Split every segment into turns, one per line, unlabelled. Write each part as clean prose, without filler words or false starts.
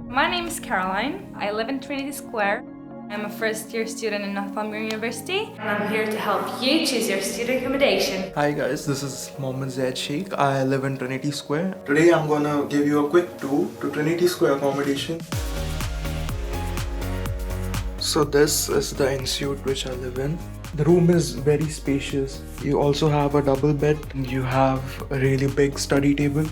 My name is Caroline. I live in Trinity Square. I'm a first-year student in Northumbria University, and I'm here to help you choose your student accommodation.
Hi guys, this is Mohammadzaid. I live in Trinity Square. Today I'm gonna give you a quick tour to Trinity Square accommodation. So this is the institute which I live in. The room is very spacious. You also have a double bed. You have a really big study table.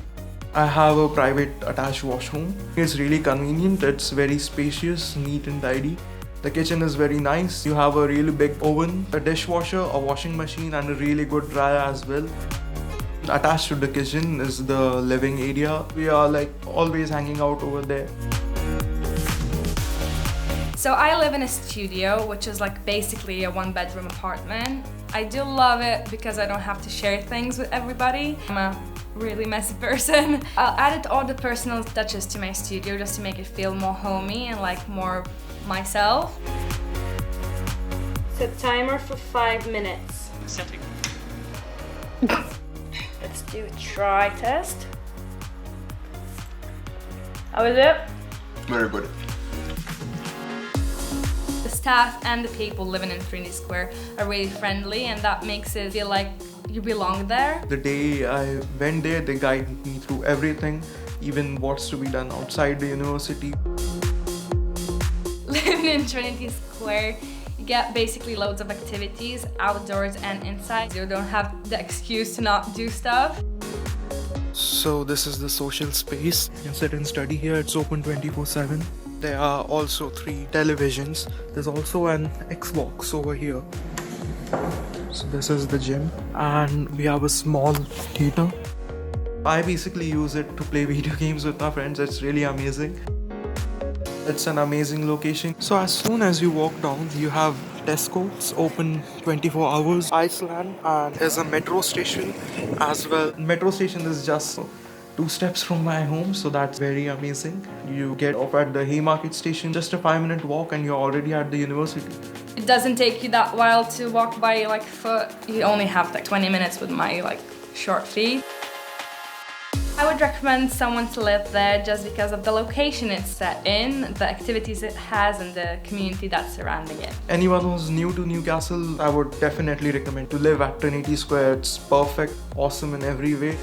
I have a private attached washroom. It's really convenient. It's very spacious, neat and tidy. The kitchen is very nice. You have a really big oven, a dishwasher, a washing machine and a really good dryer as well. Attached to the kitchen is the living area. We are like always hanging out over there.
So I live in a studio, which is like basically a one-bedroom apartment. I do love it because I don't have to share things with everybody. I'm a really messy person. I'll add all the personal touches to my studio just to make it feel more homey and like more myself. Set timer for 5 minutes.
Setting.
Let's do a try test. How is it?
Very good.
The staff and the people living in Trinity Square are really friendly, and that makes it feel like you belong there.
The day I went there, they guided me through everything, even what's to be done outside the university.
Living in Trinity Square, you get basically loads of activities, outdoors and inside. You don't have the excuse to not do stuff.
So this is the social space. You can sit and study here. It's open 24/7. There are also 3 televisions. There's also an Xbox over here. So this is the gym and we have a small theater. I basically use it to play video games with my friends. It's really amazing. It's an amazing location. So as soon as you walk down, you have Tesco. It's open 24 hours. Iceland, and there's a metro station as well. Metro station is just 2 steps from my home, so that's very amazing. You get off at the Haymarket station, just a 5-minute walk and you're already at the university.
It doesn't take you that while to walk by like foot. You only have like 20 minutes with my like short feet. I would recommend someone to live there just because of the location it's set in, the activities it has and the community that's surrounding it.
Anyone who's new to Newcastle, I would definitely recommend to live at Trinity Square. It's perfect, awesome in every way.